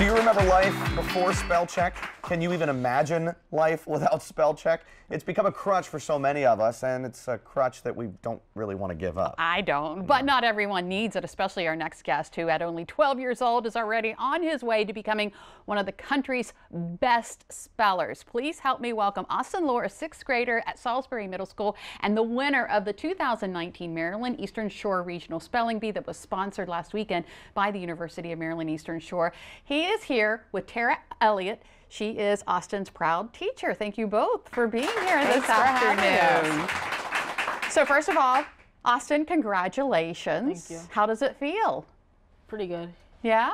Do you remember life before spell check? Can you even imagine life without spell check? It's become a crutch for so many of us, and it's a crutch that we don't really want to give up. I don't, but not everyone needs it, especially our next guest, who at only 12 years old is already on his way to becoming one of the country's best spellers. Please help me welcome Austin Lohr, a 6th grader at Salisbury Middle School and the winner of the 2019 Maryland Eastern Shore Regional Spelling Bee that was sponsored last weekend by the University of Maryland Eastern Shore. He is here with Tara Elliott. She is Austin's proud teacher. Thank you both for being here this afternoon. So first of all, Austin, congratulations. Thank you. How does it feel? Pretty good. Yeah?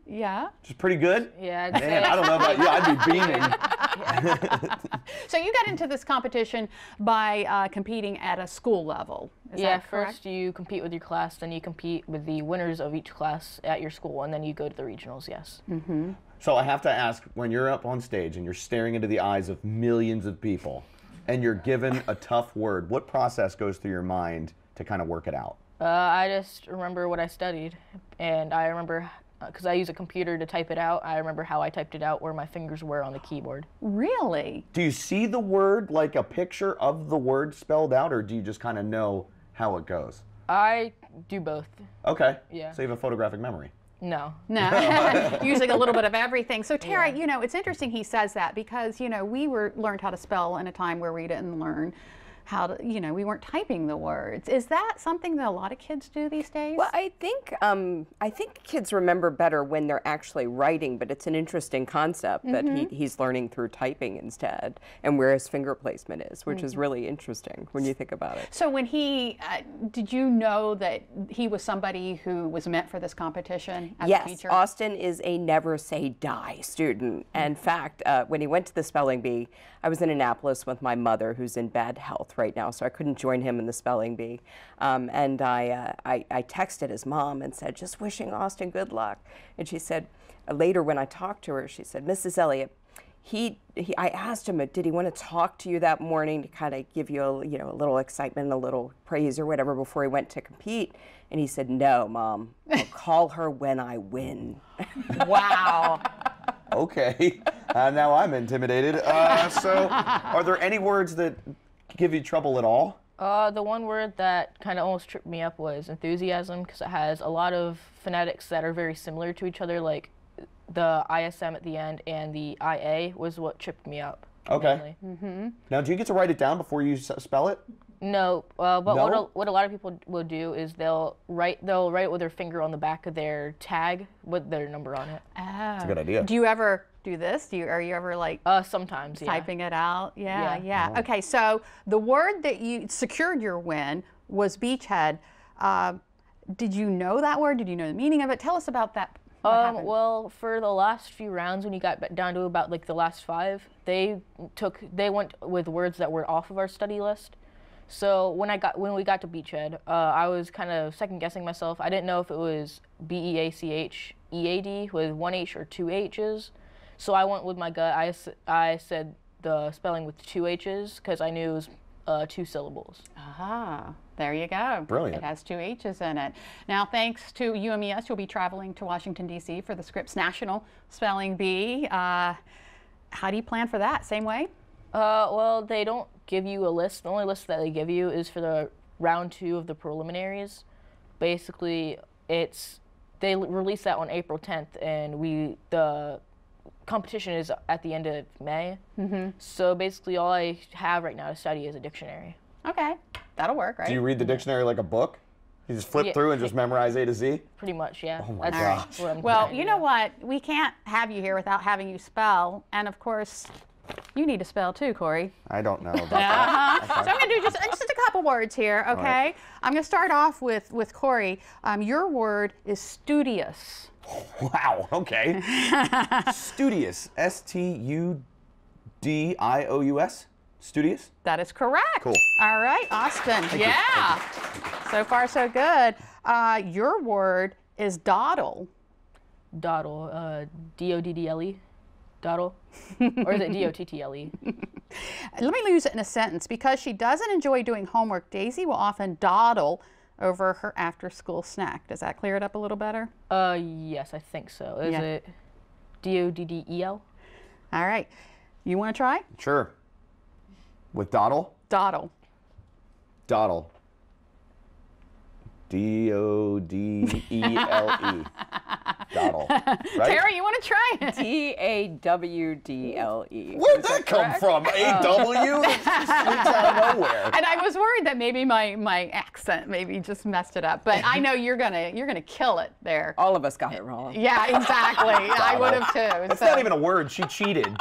Yeah? Just pretty good? Yeah. Man, I don't know about you. I'd be beaming. So you got into this competition by competing at a school level. Is that correct? First you compete with your class, then you compete with the winners of each class at your school, and then you go to the regionals, yes. Mm-hmm. So I have to ask, when you're up on stage and you're staring into the eyes of millions of people and you're given a tough word, what process goes through your mind to kind of work it out? I just remember what I studied, and I remember, because I use a computer to type it out, I remember how I typed it out, where my fingers were on the keyboard. Really? Do you see the word, like a picture of the word spelled out, or do you just kind of know how it goes? I do both. Okay. Yeah. So you have a photographic memory. No. No, using a little bit of everything. So Tara, you know, it's interesting he says that because, you know, we learned how to spell in a time where we didn't learn how to, you know, we weren't typing the words. Is that something that a lot of kids do these days? Well, I think kids remember better when they're actually writing, but it's an interesting concept that he's learning through typing instead, and where his finger placement is, which is really interesting when you think about it. So when he, did you know that he was somebody who was meant for this competition as a teacher? Yes, Austin is a never say die student. In fact, when he went to the spelling bee, I was in Annapolis with my mother, who's in bad health right now, so I couldn't join him in the spelling bee. And I texted his mom and said, just wishing Austin good luck. And she said, later when I talked to her, she said, Mrs. Elliott, I asked him, did he want to talk to you that morning to kind of give you a, you know, a little excitement, a little praise or whatever before he went to compete? And he said, no, Mom, I'll call her when I win. Wow. Okay. Now I'm intimidated. So are there any words that give you trouble at all? The one word that kind of almost tripped me up was enthusiasm, because it has a lot of phonetics that are very similar to each other, like the ISM at the end and the IA was what tripped me up. Okay. Now, do you get to write it down before you spell it? No, but No? what a lot of people will do is they'll write with their finger on the back of their tag with their number on it. Oh. That's a good idea. Do you ever do this? Are you ever like Sometimes, yeah. typing it out? Yeah. Oh. Okay, so the word that you secured your win was beachhead. Did you know that word? Did you know the meaning of it? Tell us about that. Well, for the last few rounds, when you got down to about like the last 5, they went with words that were off of our study list. So when we got to beachhead, I was kind of second guessing myself. I didn't know if it was BEACHEAD with 1 H or 2 H's. So I went with my gut. I said the spelling with 2 H's because I knew it was 2 syllables. Ah, there you go. Brilliant. It has 2 H's in it. Now, thanks to UMES, you'll be traveling to Washington, D.C. for the Scripps National Spelling Bee. How do you plan for that? Same way? Well, they don't give you a list. The only list that they give you is for the round 2 of the preliminaries. Basically, they release that on April 10th, and the competition is at the end of May. So basically, all I have right now to study is a dictionary. Okay, that'll work, right? Do you read the dictionary like a book? You just flip through and just memorize A to Z? Pretty much, yeah. Oh my That's gosh. what I'm Well, trying you to know do. what? We can't have you here without having you spell. And of course, you need to spell too, Corey. I don't know about that. So I'm going to do just a couple words here, okay? right. I'm going to start off with Corey. Your word is studious. Wow, okay. Studious. S-T-U-D-I-O-U-S? Studious? That is correct. Cool. All right, Austin. Yeah. So far, so good. Your word is dawdle. Dawdle, D-O-D-D-L-E, dawdle, or is it D-O-T-T-L-E? Let me use it in a sentence. Because she doesn't enjoy doing homework, Daisy will often dawdle over her after-school snack. Does that clear it up a little better? Yes, I think so. Is Yeah. it? D-O-D-D-E-L. All right. You want to try? Sure. With dawdle? Dawdle. Dawdle. D-O-D-E-L-E. Dawdle. Right? Tara, you want to try it? D-A-W-D-L-E. Where'd that come from? A-W? It just sneaks out of nowhere. And I was worried that maybe my accent maybe just messed it up. But I know you're gonna kill it there. All of us got it wrong. Yeah, exactly. I would have too. That's not even a word. She cheated.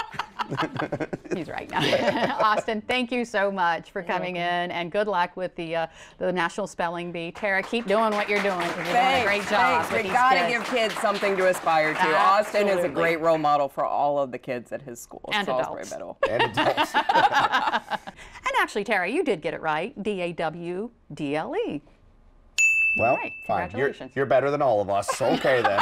He's right now. Austin, thank you so much for coming in, and good luck with the National Spelling Bee. Tara, keep doing what you're doing. You're doing a great job. Thanks. We gotta give kids something to aspire to. Austin is a Absolutely. great role model for all of the kids at his school, And Salisbury adults. Middle. And adults. And actually, Tara, you did get it right. D-A-W-D-L-E. Well, Right. fine. Congratulations. You're better than all of us. Okay then.